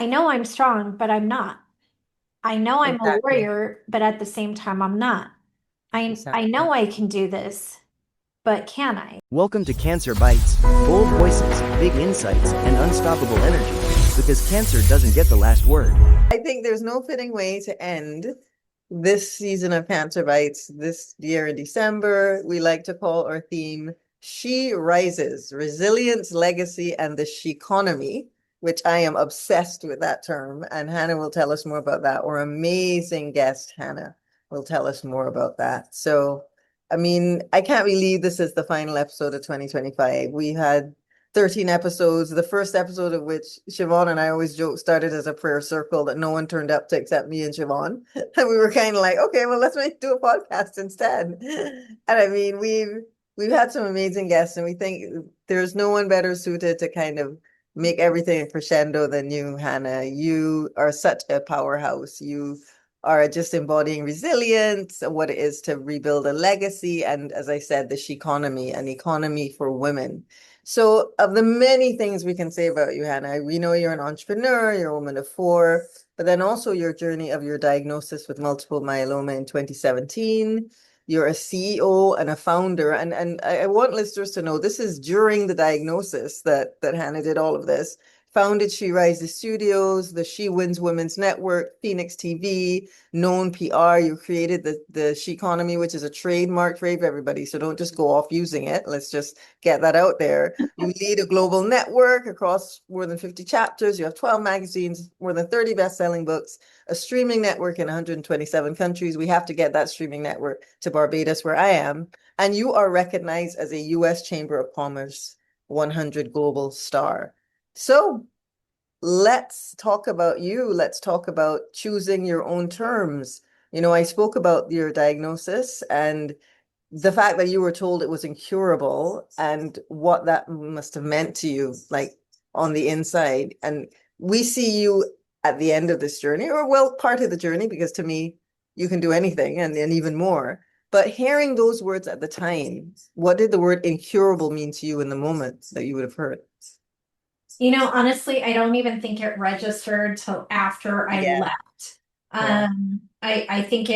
I know I'm strong, but I'm not. I know I'm a Exactly. warrior, but at the same time, I'm not. I Exactly. know I can do this, but can I? Welcome to Cancer Bites, bold voices, big insights, and unstoppable energy. Because cancer doesn't get the last word. I think there's no fitting way to end this season of Cancer Bites this year in December. We like to call our theme She Rises, Resilience, Legacy, and the She Economy, which I am obsessed with that term. And Hannah will tell us more about that. Our amazing guest, Hannah, will tell us more about that. So, I mean, I can't believe this is the final episode of 2025. We had 13 episodes, the first episode of which Siobhan and I always joke started as a prayer circle that no one turned up to except me and Siobhan. And we were kind of like, okay, well, let's do a podcast instead. And I mean, we've had some amazing guests, and we think there's no one better suited to kind of make everything a crescendo than you, Hannah. You are such a powerhouse. You are just embodying resilience, what it is to rebuild a legacy, and as I said, the she economy, an economy for women. So, of the many things we can say about you, Hannah, we know you're an entrepreneur, you're a woman of four, but then also your journey of your diagnosis with multiple myeloma in 2017. You're a CEO and a founder, and I want listeners to know this is during the diagnosis that Hannah did all of this. Founded She Rises Studios, the She Wins Women's Network, Phoenix TV, Known PR. You created the She Economy, which is a trademark for everybody. So don't just go off using it. Let's just get that out there. You lead a global network across more than 50 chapters. You have 12 magazines, more than 30 best-selling books, a streaming network in 127 countries. We have to get that streaming network to Barbados, where I am. And you are recognized as a US Chamber of Commerce 100 Global Star. So let's talk about you. Let's talk about choosing your own terms. You know, I spoke about your diagnosis and the fact that you were told it was incurable and what that must have meant to you, like on the inside. And we see you at the end of this journey, or well, part of the journey, because to me, you can do anything and even more. But hearing those words at the time, what did the word incurable mean to you in the moment that you would have heard? Honestly, I don't even think it registered till after I Yeah, left. yeah, I think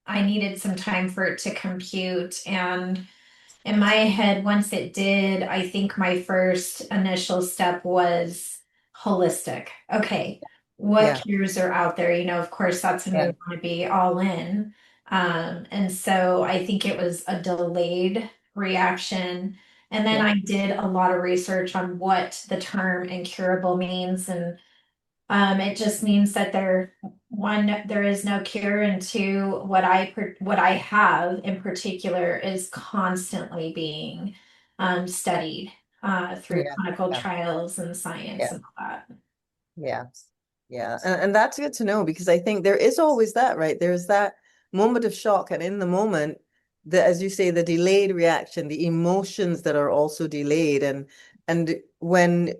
I needed some time for it to compute. And in my head, once it did, I think my first initial step was holistic. Okay, what yeah, cures are out there? Of course, that's when we yeah, want to be all in. And so I think it was a delayed reaction. And then yeah, I did a lot of research on what the term incurable means. And it just means that there is no cure, and two, what I have in particular is constantly being studied through yeah, clinical yeah, trials and science yeah, and all that. yeah. Yeah, and that's good to know because I think there is always that, right? There's that moment of shock, and in the moment, as you say, the delayed reaction, the emotions that are also delayed, and when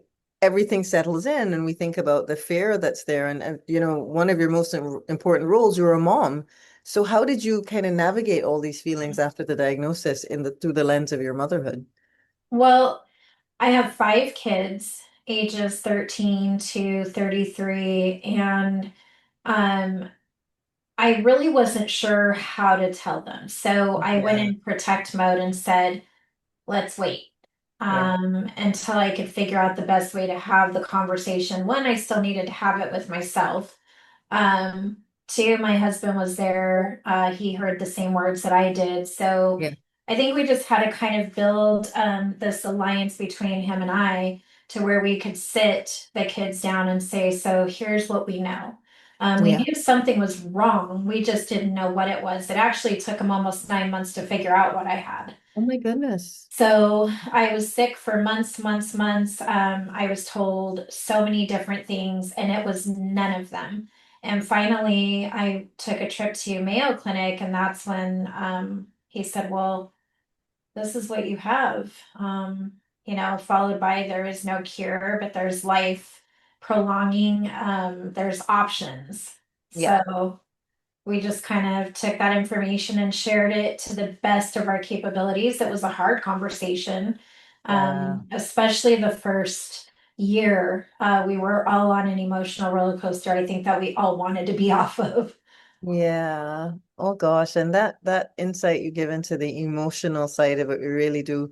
everything settles in, and we think about the fear that's there, and you know, one of your most important roles, you're a mom. So how did you kind of navigate all these feelings after the diagnosis in the through the lens of your motherhood? Well, I have five kids, ages 13 to 33, and um, I really wasn't sure how to tell them. So I went Yeah, in protect mode and said, let's wait yeah, until I could figure out the best way to have the conversation. One, I still needed to have it with myself. Um, Two, my husband was there. He heard the same words that I did. So yeah, I think we just had to kind of build this alliance between him and I to where we could sit the kids down and say, so here's what we know. We yeah. knew something was wrong. We just didn't know what it was. It actually took him almost 9 months to figure out what I had. Oh my goodness. So I was sick for months, months, months. I was told so many different things, and it was none of them. And finally, I took a trip to Mayo Clinic, and that's when he said, "Well, this is what you have." Followed by there is no cure, but there's life prolonging. There's options. Yeah. So we just kind of took that information and shared it to the best of our capabilities. It was a hard conversation, Yeah. especially the first year, we were all on an emotional roller coaster, I think that we all wanted to be off of. Yeah. Oh gosh, and that insight you give into the emotional side of it, we really do.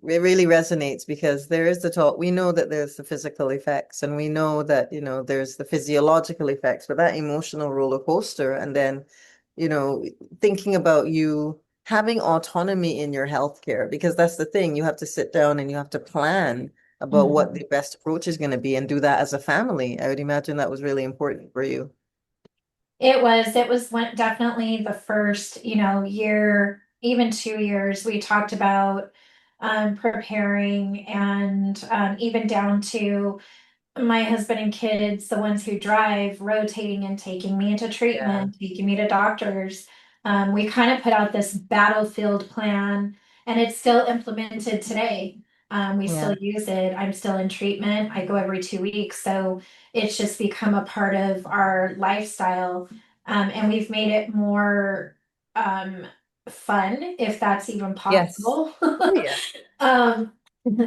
It really resonates because there is the talk. We know that there's the physical effects, and we know that, there's the physiological effects, but that emotional roller coaster, and then, you know, thinking about you having autonomy in your healthcare, because that's the thing. You have to sit down and you have to plan about what the Mhm. best approach is going to be and do that as a family. I would imagine that was really important for you. Definitely the first, year, even 2 years, we talked about preparing and even down to my husband and kids, the ones who drive, rotating and taking me into Yeah. treatment, taking me to doctors. We kind of put out this battlefield plan, and it's still implemented today. We Yeah. still use it. I'm still in treatment. I go every 2 weeks. So it's just become a part of our lifestyle. And we've made it more um, fun, if that's even Yes. possible. Oh, yeah. Um,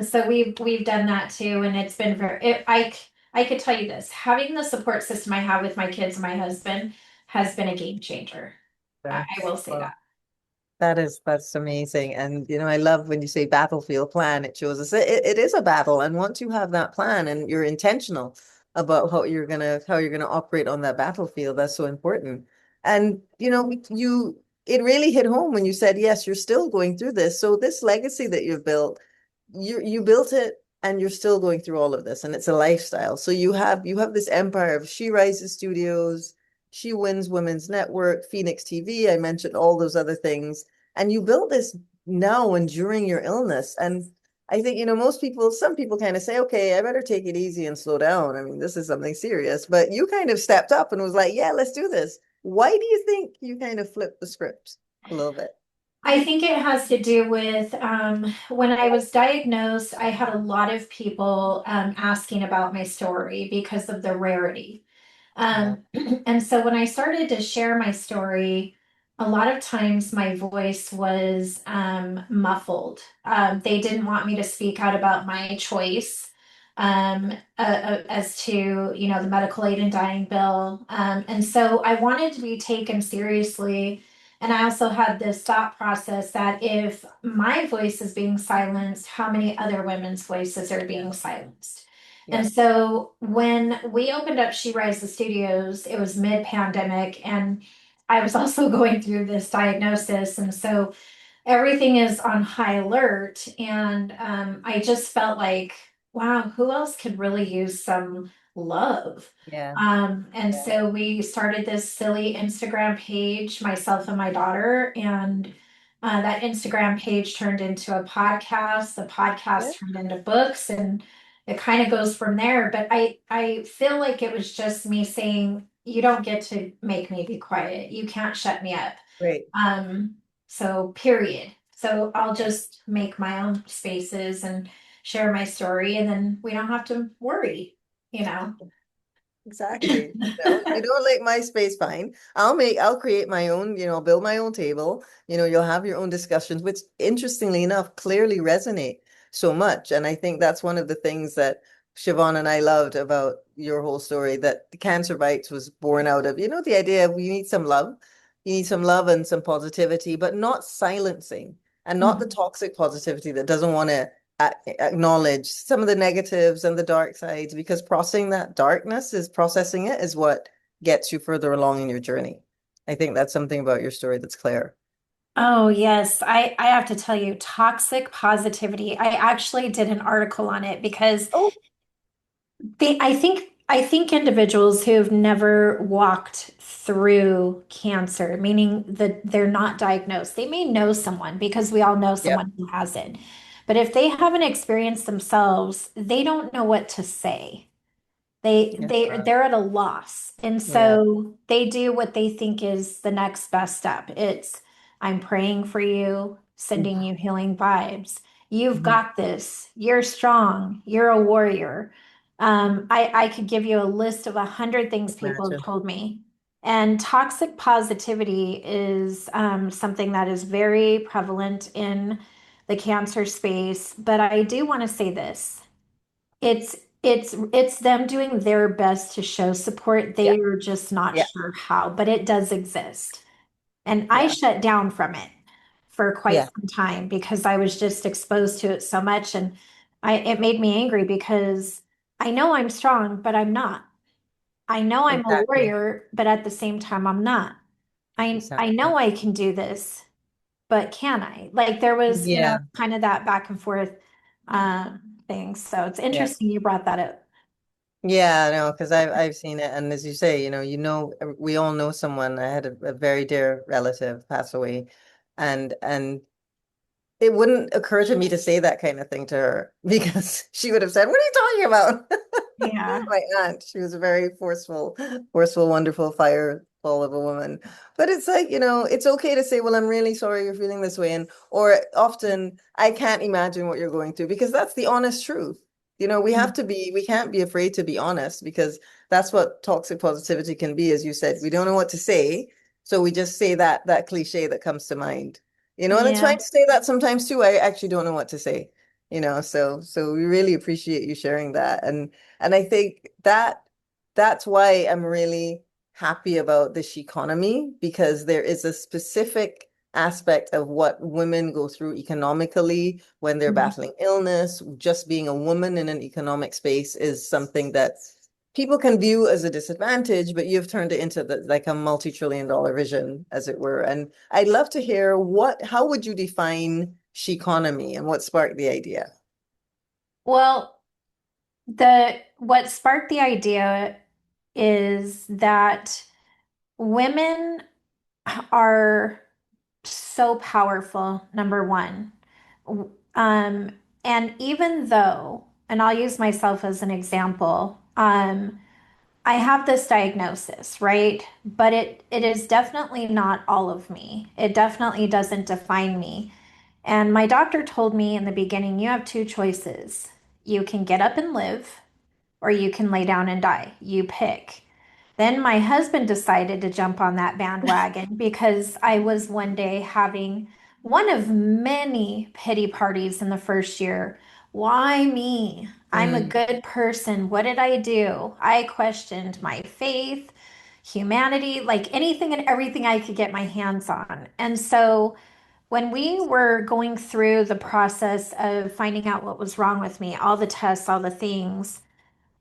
so we've done that too, and it's been I could tell you this, having the support system I have with my kids and my husband has been a game changer. I That's will say well. that. That's amazing. And I love when you say battlefield plan, it shows us it is a battle. And once you have that plan and you're intentional about how you're gonna operate on that battlefield, that's so important. And it really hit home when you said, yes, you're still going through this. So this legacy that you've built, you built it and you're still going through all of this. And it's a lifestyle. So you have this empire of She Rises Studios, She Wins Women's Network, Phoenix TV. I mentioned all those other things. And you built this now and during your illness. And I think, some people kind of say, okay, I better take it easy and slow down. I mean, this is something serious. But you kind of stepped up and was like, yeah, let's do this. Why do you think you kind of flipped the script a little bit? I think it has to do with when I was diagnosed, I had a lot of people asking about my story because of the rarity. Yeah. And so when I started to share my story, a lot of times my voice was muffled. They didn't want me to speak out about my choice as to, the medical aid and dying bill. And so I wanted to be taken seriously. And I also had this thought process that if my voice is being silenced, how many other women's voices are being Yeah. silenced? Yeah. And so when we opened up She Rises Studios, it was mid-pandemic, and I was also going through this diagnosis. And so everything is on high alert. And I just felt like, wow, who else could really use some love? Yeah. And so we started this silly Instagram page, myself and my daughter, and that Instagram page turned into a podcast. The Yeah. podcast turned into books, and it kind of goes from there. But I feel like it was just me saying, you don't get to make me be quiet. You can't shut me up. Great. Um, so period. So I'll Yeah. just make my own spaces and share my story, and then we don't have to worry, you know. Exactly. You don't like my space, fine. I'll create my own, I'll build my own table. You'll have your own discussions, which interestingly enough, clearly resonate so much. And I think that's one of the things that Siobhan and I loved about your whole story, that the Cancer Bites was born out of, the idea of you need some love. You need some love and some positivity, but not silencing and not the Mhm. toxic positivity that doesn't want to acknowledge some of the negatives and the dark sides, because processing it is what gets you further along in your journey. I think that's something about your story that's clear. Oh, yes. I have to tell you, toxic positivity. I actually did an article on it because Oh, I think individuals who've never walked through cancer, meaning that they're not diagnosed, they may know someone because we all know yep. someone who has it. But if they haven't experienced themselves, they don't know what to say. They Yeah. they they're at a loss. And Yeah. so they do what they think is the next best step. It's I'm praying for you, sending you healing vibes. You've Mhm. got this. You're strong. You're a warrior. I could give you a list of 100 things people have Imagine. told me. And toxic positivity is something that is very prevalent in the cancer space. But I do want to say this. It's it's them doing their best to show support. Yeah, They are just not yeah, sure how, but it does exist. And I yeah, shut down from it for quite yeah, some time because I was just exposed to it so much. And it made me angry because I know I'm strong, but I'm not. I know I'm a exactly, warrior, but at the same time, I'm not. I exactly. know I can do this, but can I? Like there was, Yeah, kind of that back and forth thing. So it's yeah. interesting you brought that up. Yeah, no, because I've seen it, and as you say, we all know someone. I had a very dear relative pass away, and it wouldn't occur to me to say that kind of thing to her because she would have said, "What are you talking about?" Yeah. My aunt, she was a very forceful, wonderful, fire full of a woman. But it's like, it's okay to say, "Well, I'm really sorry you're feeling this way," and or often, "I can't imagine what you're going through," because that's the honest truth. We can't be afraid to be honest because that's what toxic positivity can be. As you said, we don't know what to say, so we just say that cliche that comes to mind. And it's fine Yeah. to say that sometimes too. I actually don't know what to say, so we really appreciate you sharing that. And I think that's why I'm really happy about the she economy, because there is a specific aspect of what women go through economically when they're Mhm. battling illness. Just being a woman in an economic space is something that people can view as a disadvantage, but you've turned it into like a multi-trillion-dollar vision, as it were. And I'd love to hear how would you define she economy and what sparked the idea? Well, the what sparked the idea is that women are so powerful, number one. Um, and even though, and I'll use myself as an example, I have this diagnosis, right? But it is definitely not all of me. It definitely doesn't define me. And my doctor told me in the beginning, you have two choices. You can get up and live, or you can lay down and die. You pick. Then my husband decided to jump on that bandwagon because I was one day having one of many pity parties in the first year. Why me? I'm a Mm, good person. What did I do? I questioned my faith, humanity, like anything and everything I could get my hands on. And so when we were going through the process of finding out what was wrong with me, all the tests, all the things,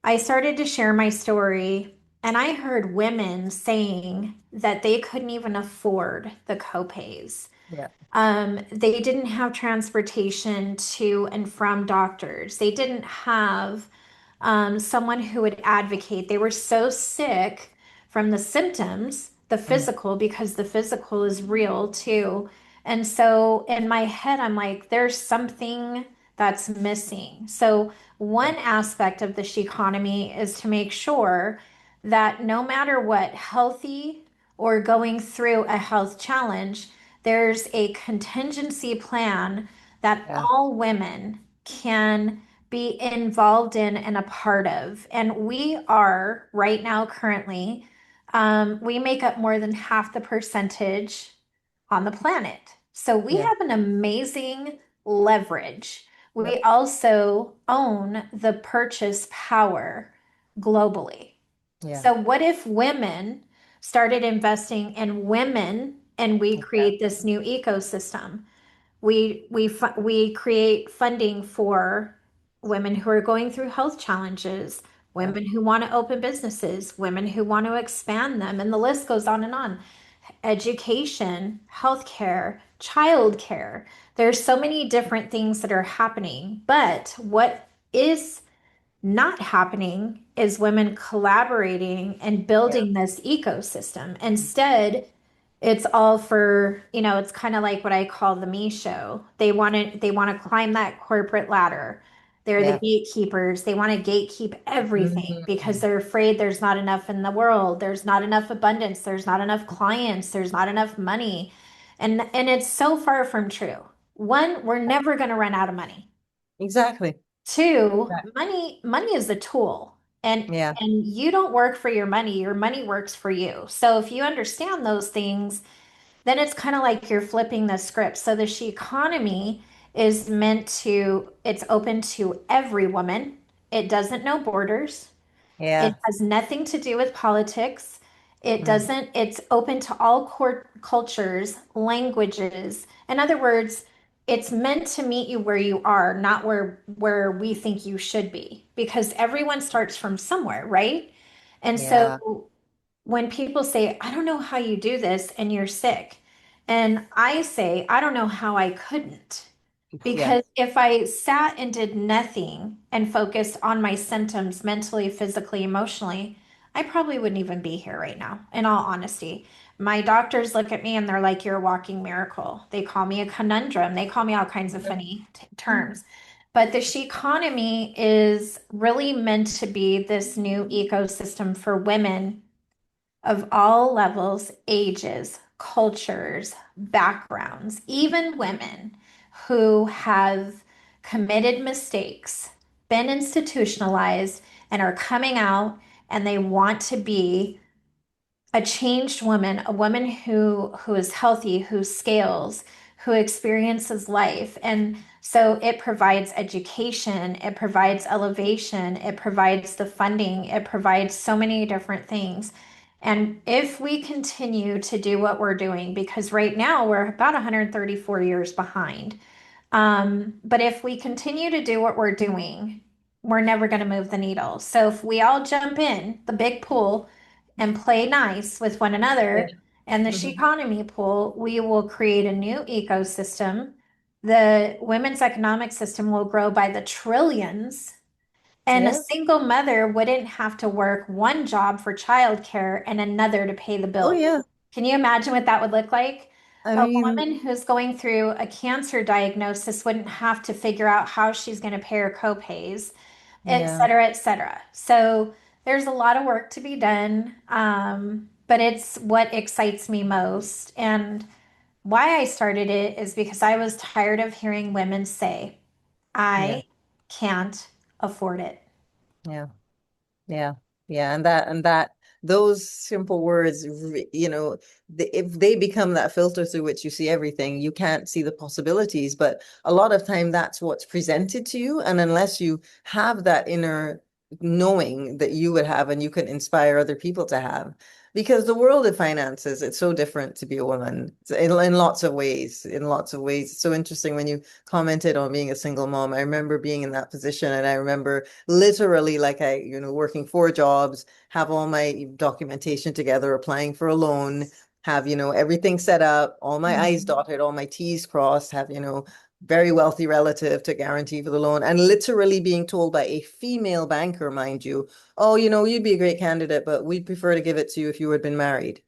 I started to share my story, and I heard women saying that they couldn't even afford the copays. yeah, They didn't have transportation to and from doctors. They didn't have someone who would advocate. They were so sick from the symptoms, the mm, physical, because the physical is real too. And so in my head, I'm like, there's something that's missing. So yeah, one aspect of the she economy is to make sure that no matter what, healthy or going through a health challenge, there's a contingency plan that yeah, all women can be involved in and a part of. And we are right now, currently, we make up more than half the percentage on the planet. So we yeah, have an amazing leverage. We yep, also own the purchase power globally. yeah, So, what if women started investing in women and we create exactly, this new ecosystem? We create funding for women who are going through health challenges, yeah, women who want to open businesses, women who want to expand them, and the list goes on and on. Education, healthcare, childcare. There's so many different things that are happening, but what is not happening is women collaborating and yeah, building this ecosystem. Instead, it's all for, it's kind of like what I call the me show. They want to climb that corporate ladder. They're the yeah, gatekeepers. They want to gatekeep everything because mm, they're afraid there's not enough in the world. There's not enough abundance. There's not enough clients. There's not enough money. And it's so far from true. One, we're never going to run out of money. exactly, Two, yeah, money is a tool. And yeah, and you don't work for your money works for you. So if you understand those things, then it's kind of like you're flipping the script. So the she economy is it's open to every woman. It doesn't know borders. It Yeah. has nothing to do with politics. It Mm. doesn't, it's open to all cultures, languages. In other words, it's meant to meet you where you are, not where we think you should be, because everyone starts from somewhere, right? And Yeah. so when people say, I don't know how you do this, and you're sick, and I say, I don't know how I couldn't. Yeah. Because if I sat and did nothing and focused on my symptoms mentally, physically, emotionally, I probably wouldn't even be here right now, in all honesty. My doctors look at me and they're like, you're a walking miracle. They call me a conundrum. They call me all kinds of funny terms. But the she economy is really meant to be this new ecosystem for women of all levels, ages, cultures, backgrounds, even women who have committed mistakes, been institutionalized, and are coming out and they want to be a changed woman, a woman who is healthy, who scales, who experiences life. And so it provides education, it provides elevation, it provides the funding, it provides so many different things. And if we continue to do what we're doing, because right now we're about 134 years behind, but if we continue to do what we're doing, we're never going to move the needle. So if we all jump in the big pool and play nice with one Yeah. another and the she economy pool, we will create a new ecosystem. The women's economic system will grow by the trillions, and a Yeah. single mother wouldn't have to work one job for childcare and another to pay the Oh, bills. yeah. Can you imagine what that would look like? I A mean, woman who's going through a cancer diagnosis wouldn't have to figure out how she's going to pay her copays, et yeah. cetera, et cetera. So there's a lot of work to be done, but it's what excites me most. And why I started it is because I was tired of hearing women say, Yeah. I can't afford it. Yeah. Yeah, yeah, and that those simple words, if they become that filter through which you see everything, you can't see the possibilities. But a lot of time, that's what's presented to you, and unless you have that inner knowing that you would have, and you can inspire other people to have, because the world of finances, it's so different to be a woman in lots of ways. In lots of ways, it's so interesting when you commented on being a single mom. I remember being in that position, and I remember literally like working 4 jobs, have all my documentation together, applying for a loan, have, everything set up, all my I's Mhm. dotted, all my T's crossed, have, very wealthy relative to guarantee for the loan, and literally being told by a female banker, mind you, oh, you'd be a great candidate, but we'd prefer to give it to you if you had been married.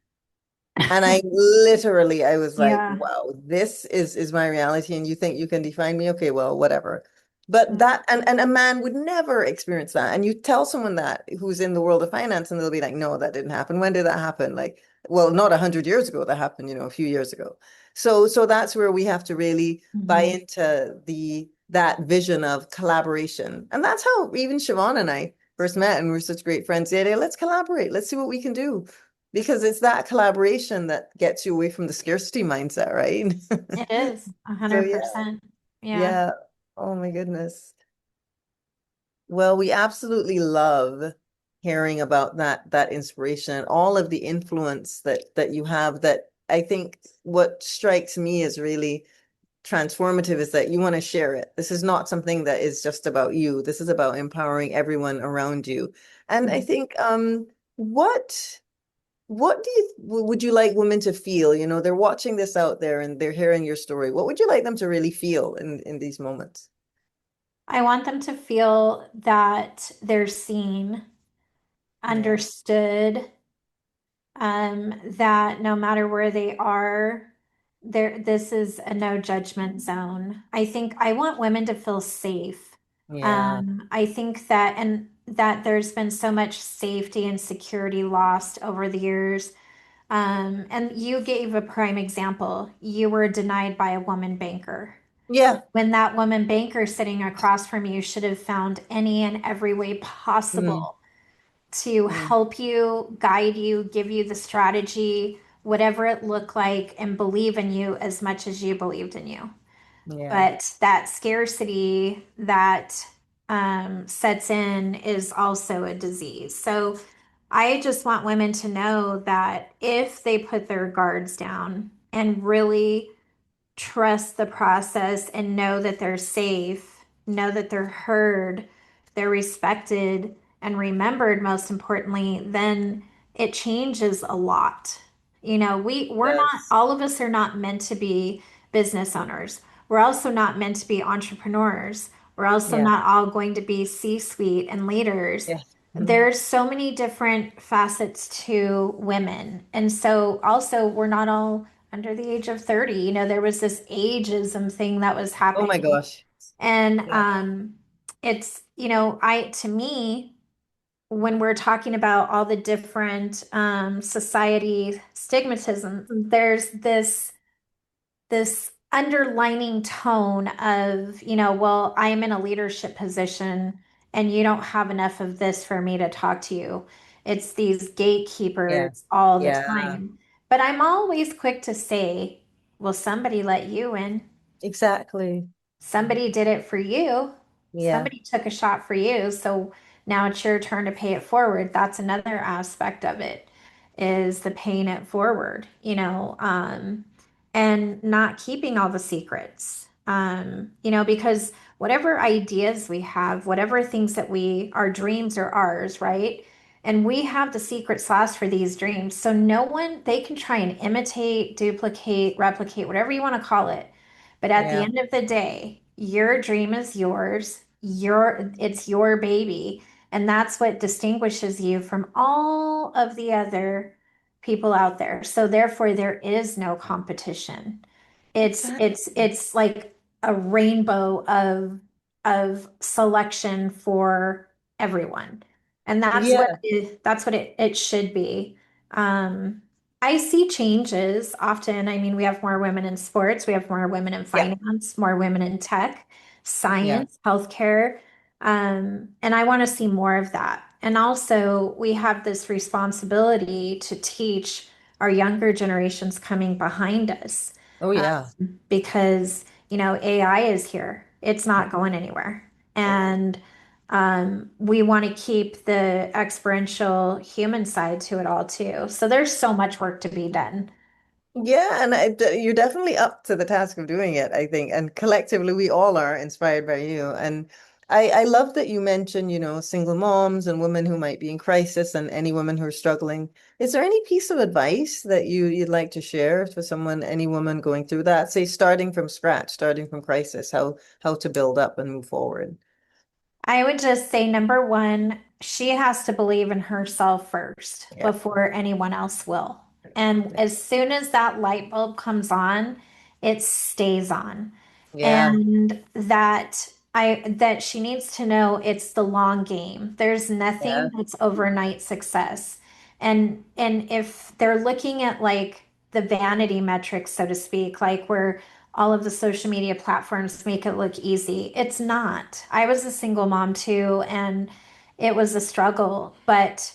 And I was like, Yeah. wow, this is my reality, and you think you can define me? Okay, well, whatever. But Yeah. that, and a man would never experience that. And you tell someone that who's in the world of finance, and they'll be like, no, that didn't happen. When did that happen? Like, well, not 100 years ago, that happened, a few years ago. So that's where we have to really buy Mhm. into that vision of collaboration. And that's how even Siobhan and I first met, and we're such great friends. The idea, let's collaborate, let's see what we can do. Because it's that collaboration that gets you away from the scarcity mindset, right? It is a So hundred yeah, percent. Yeah. yeah. Oh my goodness. Well, we absolutely love hearing about that inspiration and all of the influence that you have. That I think what strikes me as really transformative is that you want to share it. This is not something that is just about you. This is about empowering everyone around you. And I think what What would you like women to feel? They're watching this out there and they're hearing your story. What would you like them to really feel in these moments? I want them to feel that they're seen, Yeah. understood, that no matter where they are, this is a no judgment zone. I think I want women to feel safe. Yeah. I think that there's been so much safety and security lost over the years. And you gave a prime example. You were denied by a woman banker. Yeah. When that woman banker sitting across from you should have found any and every way Mm, possible to mm, help you, guide you, give you the strategy, whatever it looked like, and believe in you as much as you believed in you. yeah. But that scarcity, that sets in is also a disease. So I just want women to know that if they put their guards down and really trust the process and know that they're safe, know that they're heard, they're respected and remembered, most importantly, then it changes a lot. We're not, Yes. all of us are not meant to be business owners. We're also not meant to be entrepreneurs. We're also Yeah. not all going to be C-suite and leaders. Yeah. Mhm. There's so many different facets to women. And so also we're not all under the age of 30. There was this ageism thing that was Oh my happening. gosh. And Yeah. it's, to me, when we're talking about all the different society stigmatism, there's this underlining tone of, well, I am in a leadership position and you don't have enough of this for me to talk to you. It's these Yeah. gatekeepers all the Yeah. time. But I'm always quick to say, well, somebody let you in. Exactly. Somebody did it for you. Yeah. Somebody took a shot for you. So now it's your turn to pay it forward. That's another aspect of it is the paying it forward, and not keeping all the secrets. Because whatever ideas we have, whatever things that our dreams are ours, right? And we have the secret sauce for these dreams. So no one, they can try and imitate, duplicate, replicate, whatever you want to call it. But at the Yeah. end of the day, your dream is yours. It's your baby. And that's what distinguishes you from all of the other people out there. So therefore, there is no competition. It's Exactly. it's it's like a rainbow of selection for everyone. And Yeah. that's what it should be. Um, I see changes often. I mean, we have more women in sports, we have more women in Yeah. finance, more women in tech, Yeah. science, healthcare. And I want to see more of that. And also, we have this responsibility to teach our younger generations coming behind us, Oh yeah. because, AI is here. It's not going anywhere. And we want to keep the experiential human side to it all too. So there's so much work to be done. Yeah, and you're definitely up to the task of doing it, I think. And collectively, we all are inspired by you. And I love that you mentioned, single moms and women who might be in crisis and any women who are struggling. Is there any piece of advice that you'd like to share for someone, any woman going through that, say starting from scratch, starting from crisis, how to build up and move forward? I would just say number one, she has to believe in herself first Yeah. before anyone else will. And Yeah. as soon as that light bulb comes on, it stays on. Yeah. And that she needs to know it's the long game. There's Yeah. nothing that's overnight success. And if they're looking at like the vanity metrics, so to speak, like where all of the social media platforms make it look easy. It's not. I was a single mom too, and it was a struggle. But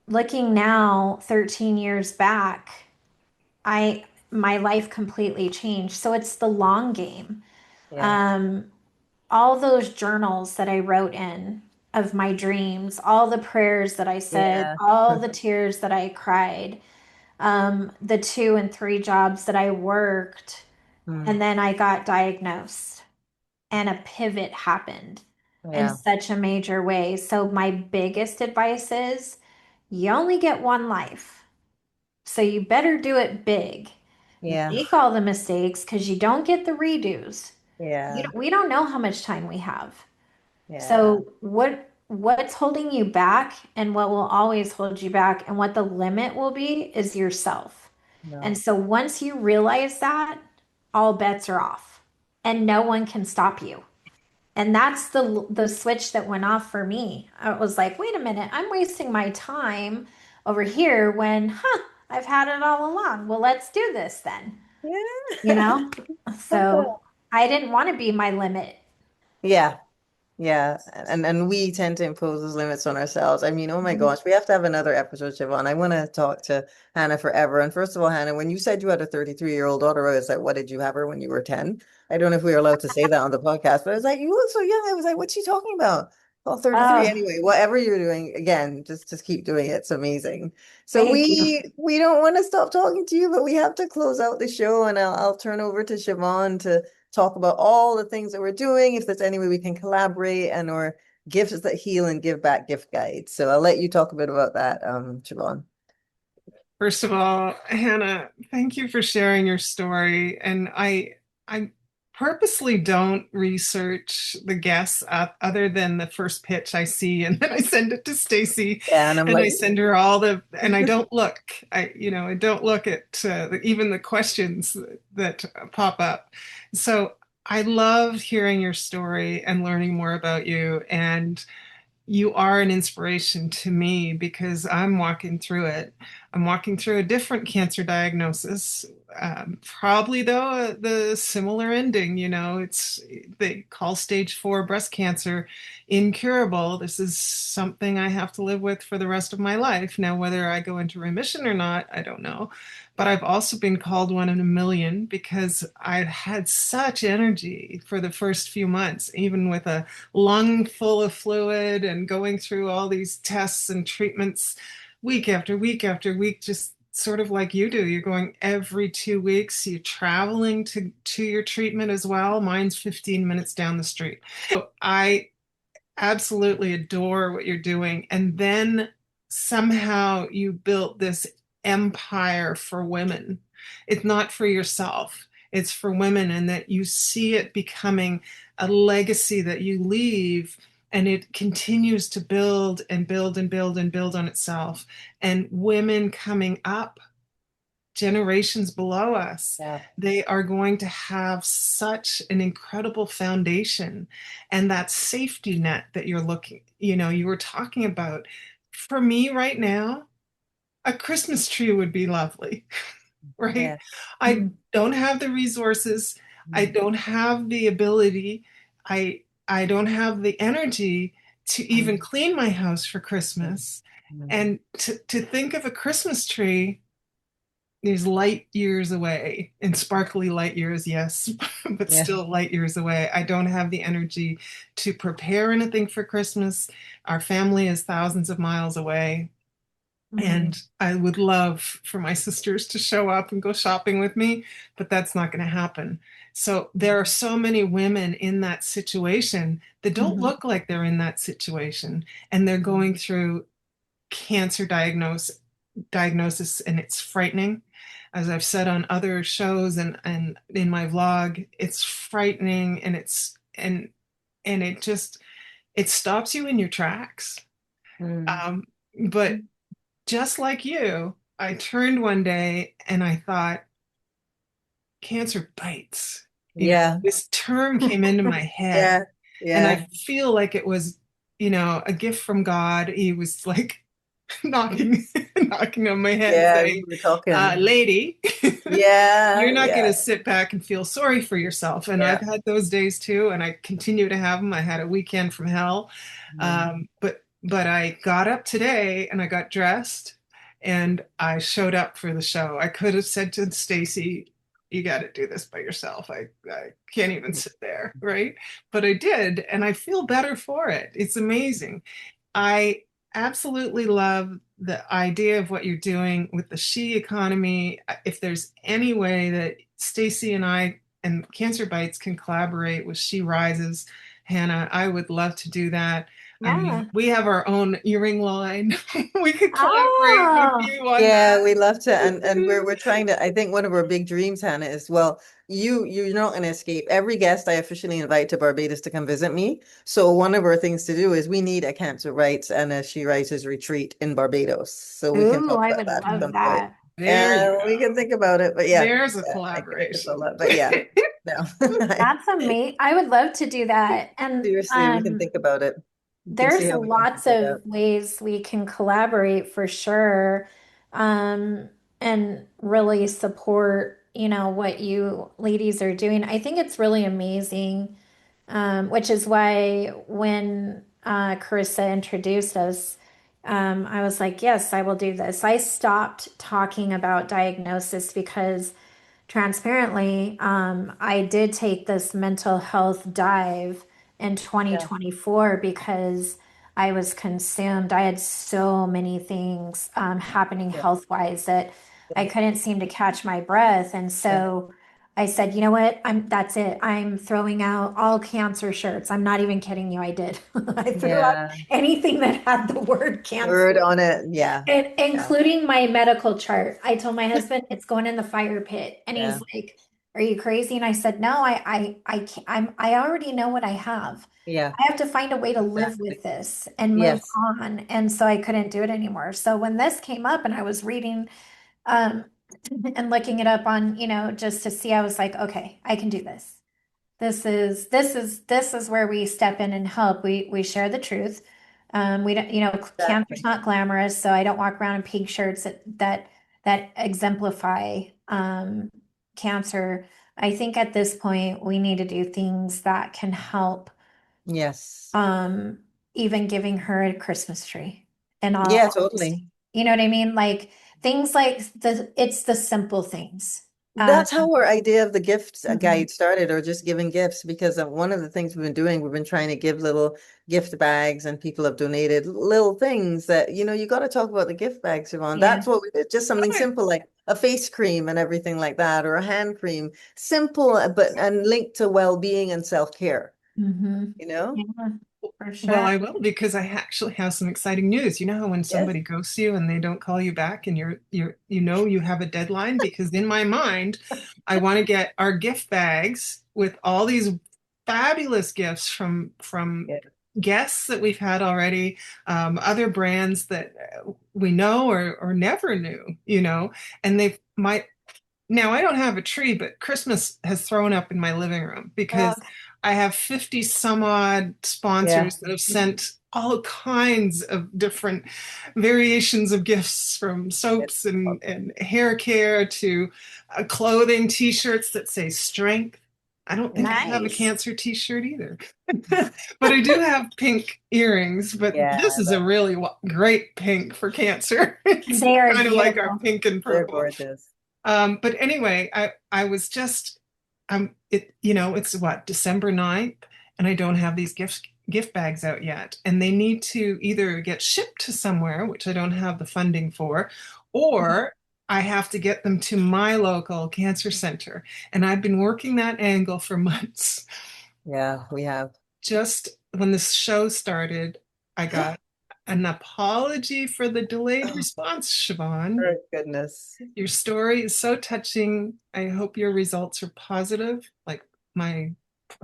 looking now, 13 years back, I my life completely changed. So it's the long game. Yeah. Um, all those journals that I wrote in of my dreams, all the prayers that I said, Yeah. all the tears that I cried, the 2 and 3 jobs that I worked, Hmm. and then I got diagnosed and a pivot happened in Yeah. such a major way. So, my biggest advice is you only get one life. So, you better do it big. Yeah. Make all the mistakes because you don't get the redos. Yeah. We don't know how much time we have. Yeah. So, what's holding you back and what will always hold you back and what the limit will be is yourself. And No. so once you realize that, all bets are off and no one can stop you. And that's the switch that went off for me. I was like, wait a minute, I'm wasting my time over here when, I've had it all along. Well, let's do this then, you Yeah. know? So I didn't want to be my limit. Yeah. Yeah, and we tend to impose those limits on ourselves. I mean, oh my Mhm. gosh, we have to have another episode, Siobhan. I want to talk to Hannah forever. And first of all, Hannah, when you said you had a 33-year-old daughter, I was like, what did you have her when you were 10? I don't know if we were allowed to say that on the podcast, but I was like, you look so young. I was like, what's she talking about? Oh, 33. Oh, Anyway, whatever you're doing, again, just keep doing it. It's amazing. So thank you. we don't want to stop talking to you, but we have to close out the show, and I'll turn over to Siobhan to talk about all the things that we're doing, if there's any way we can collaborate, and or gifts that heal and give back gift guides. So I'll let you talk a bit about that, Siobhan. First of all, Hannah, thank you for sharing your story. And I purposely don't research the guests other than the first pitch I see, and then I send it to Stacy, Yeah, and I'm and I like, send her all the, and I don't look, I don't look at even the questions that pop up. So I love hearing your story and learning more about you. And you are an inspiration to me because I'm walking through it. I'm walking through a different cancer diagnosis. Probably though the similar ending. It's they call stage 4 breast cancer incurable. This is something I have to live with for the rest of my life. Now, whether I go into remission or not, I don't know. But I've also been called one in a million because I've had such energy for the first few months, even with a lung full of fluid and going through all these tests and treatments week after week after week, just sort of like you do. You're going every 2 weeks, you're traveling to your treatment as well. Mine's 15 minutes down the street. So I absolutely adore what you're doing. And then somehow you built this empire for women. It's not for yourself, it's for women, and that you see it becoming a legacy that you leave. And it continues to build and build and build and build on itself. And women coming up, generations below us, yeah, they are going to have such an incredible foundation, and that safety net that you were talking about. For me right now, a Christmas tree would be lovely, right? yeah. I don't have the resources, I Mm, don't have the ability, I don't have the energy to even mm, clean my house for mm, Christmas. mm. And to think of a Christmas tree is light years away, and sparkly light years, yes, but Yeah. still light years away. I don't have the energy to prepare anything for Christmas. Our family is thousands of miles away. Mhm. And I would love for my sisters to show up and go shopping with me, but that's not going to happen. So there are so many women in that situation that don't Mhm. look like they're in that situation, and they're going through cancer diagnosis, and it's frightening. As I've said on other shows and in my vlog, it's frightening, and it stops you in your tracks. Mm. Um, but just like you, I turned one day and I thought, cancer bites. Yeah, This term came into my head, yeah, and yeah, I feel like it was, a gift from God. He was like knocking knocking on my head yeah. We saying, were talking. lady, you're Yeah, not going yeah, to sit back and feel sorry for yourself. And I've yeah. had those days too, and I continue to have them. I had a weekend from hell. Mm. But I got up today and I got dressed and I showed up for the show. I could have said to Stacy, you got to do this by yourself. I can't even sit there, right? But I did, and I feel better for it. It's amazing. I absolutely love the idea of what you're doing with the she economy. If there's any way that Stacy and I and Cancer Bites can collaborate with She Rises, Hannah, I would love to do that. I mean, Yeah. we have our own earring line. We could collaborate with Oh, you on Yeah, we that. love to, and we're trying to. I think one of our big dreams, Hannah, is well, you're not going to escape. Every guest I officially invite to Barbados to come visit me. So one of our things to do is we need a Cancer Rights and a She Rises retreat in Barbados, so we can ooh, talk I about would that at love some point. that. There you We can go. think about it, but yeah, There's a yeah, I can make this all collaboration. up. But yeah, no, That's amazing. I would love to do that. And seriously, we can think about it. We can see there's how we can lots figure it of out. ways we can collaborate for sure. Um, and really support, what you ladies are doing. I think it's really amazing Which is why when Carissa introduced us, I was like, yes, I will do this. I stopped talking about diagnosis because transparently, I did take this mental health dive in Yeah. 2024 because I was consumed. I had so many things happening Yeah. health-wise that I Yeah. couldn't seem to catch my breath. And Yeah. so I said, you know what? That's it. I'm throwing out all cancer shirts. I'm not even kidding you. I did. I threw out Yeah. anything that had the word cancer, Word on it. Yeah. and Yeah. including my medical chart. I told my husband it's going in the fire pit, and he's Yeah. like, "Are you crazy?" And I said, "No, I can't. I already know what I have. Yeah. I have to find a way to live Exactly. with this and move Yes. on." And so I couldn't do it anymore. So when this came up, and I was reading, um, and looking it up on, just to see, I was like, "Okay, I can do this." This is where we step in and help. We share the truth. We don't, cancer's Exactly. not glamorous, so I don't walk around in pink shirts that exemplify cancer. I think at this point we need to do things that can help. Yes. Um, Even giving her a Christmas tree and Yeah, all, totally. you know what I mean? Like things like it's the simple things. Um, That's how our idea of the gift mhm. guide started, or just giving gifts, because one of the things we've been doing, we've been trying to give little gift bags, and people have donated little things that, you got to talk about the gift bags, Siobhan. Yeah. That's what we did, just something Right. simple like a face cream and everything like that, or a hand cream. Simple, but and linked to well-being and self-care, Hmm. you know? Yeah, for Well, sure. I will because I actually have some exciting news. You know how when Yes. somebody ghosts you and they don't call you back and you have a deadline? Because in my mind, I want to get our gift bags with all these fabulous gifts from Yeah. guests that we've had already, other brands that we know or never knew, and they might now, I don't have a tree, but Christmas has thrown up in my living room Oh, because I have 50 some odd Yeah. sponsors that have sent all kinds of different variations of gifts, from It's soaps awesome. and hair care to clothing, t-shirts that say strength. I don't think I have a nice. cancer t-shirt either. But I do have pink earrings, but this Yeah, is a really great pink for cancer. It's They are kind of like our beautiful. pink and they're purple. gorgeous. But anyway, I was just it's what, December 9th, and I don't have these gift bags out yet. And they need to either get shipped to somewhere, which I don't have the funding for, or I have to get them to my local cancer center. And I've been working that angle for months. Yeah, we have. Just when this show started, I got an apology for the delayed Oh, response, Siobhan. for goodness. Your story is so touching. I hope your results are positive. Like my,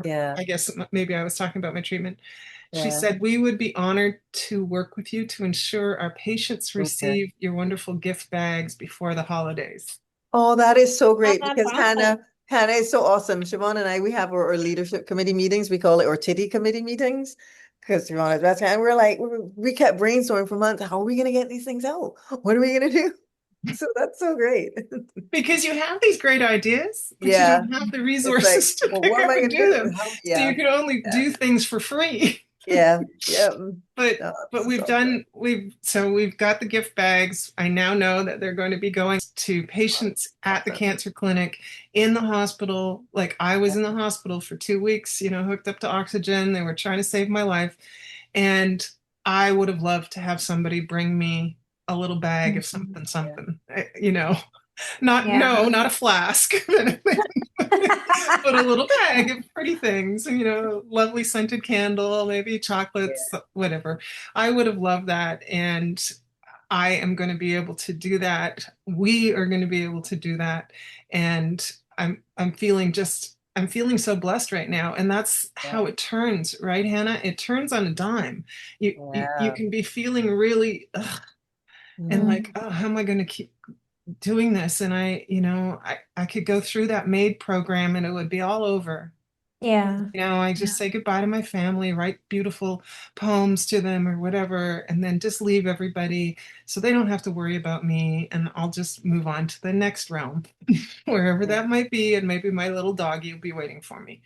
Yeah, I guess maybe I was talking about my treatment. She yeah. said, we would be honored to work with you to ensure our patients Okay. receive your wonderful gift bags before the holidays. Oh, that is so Oh, great, that's because awesome. Hannah is so awesome. Siobhan and I, we have our leadership committee meetings. We call it our titty committee meetings, because Siobhan is best. And we're like, we kept brainstorming for months. How are we going to get these things out? What are we going to do? So that's so great. Because you have these great ideas, but you Yeah. don't have the It's like, resources to well, pick what am up I and going to do do? them. How? So Yeah. you can only Yeah. do things for free. Yeah. Yeah. But No, but that's so good. we've got the gift bags. I now know that they're going to be going to patients at the Awesome. cancer clinic, in the hospital. Like I was Yeah. in the hospital for 2 weeks, hooked up to oxygen. They were trying to save my life. And I would have loved to have somebody bring me a little bag of Mhm. something, Yeah. something, not, Yeah. no, not a flask, but a little bag of pretty things, lovely scented candle, maybe chocolates, whatever. I would have loved that. And I am going to be able to do that. We are going to be able to do that. And I'm feeling so blessed right now. And that's Yeah. how it turns, right, Hannah? It turns on a dime. You Yeah. can be feeling really ugh, and Mhm. like, oh, how am I going to keep doing this? And I could go through that MAID program and it would be all over. Yeah. I Yeah. just say goodbye to my family, write beautiful poems to them or whatever, and then just leave everybody so they don't have to worry about me. And I'll just move on to the next realm, wherever Yeah. that might be. And maybe my little doggy will be waiting for me,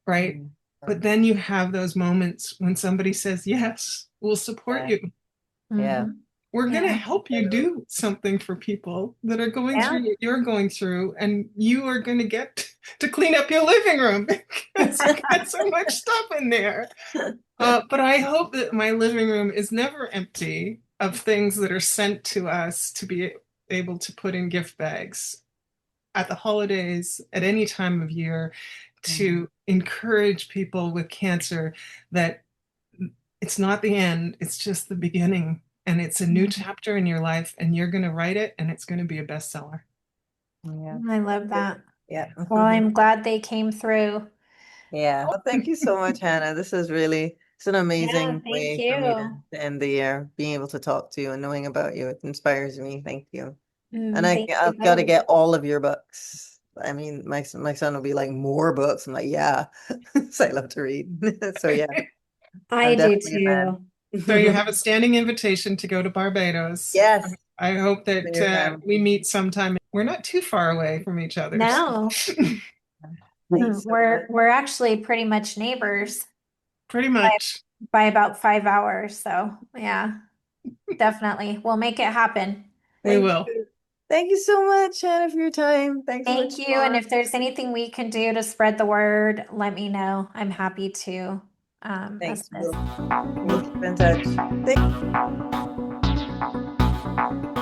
right? Mm. But then you have those moments when somebody says, yes, we'll support Yeah. you. Yeah. Mhm. We're going to Yeah. help you do something for people that are going Yeah. through what you're going through, and you are going to get to clean up your living room because you got so much stuff in there. But I hope that my living room is never empty of things that are sent to us to be able to put in gift bags at the holidays, at any time of year, to encourage people with cancer that it's not the end, it's just the beginning. And it's a new chapter in your life, and you're going to write it, and it's going to be a bestseller. Yeah. I love that. Yeah. Well, I'm glad they came through. Yeah. Well, thank you so much, Hannah. It's an Yeah, amazing thank way for me you. to end the year, being able to talk to you and knowing about you. It inspires me. Thank you. And Thank you I've got to both. get all of your books. I mean, my son will be like, more books. I'm like, yeah, so I love to read. So yeah, I I'm do definitely a fan. too. So you have a standing invitation to go to Barbados. Yes, I hope for that your family. we meet sometime. We're not too far away from each other. No, Thanks so much. we're actually pretty much neighbors Pretty much. by about 5 hours. So yeah, definitely. We'll make it happen. We Thank will. you. Thank you so much, Hannah, for your time. Thanks for the Thank you. And call. if there's anything we can do to spread the word, let me know. I'm happy to Thanks. assist. We'll keep in touch. Thank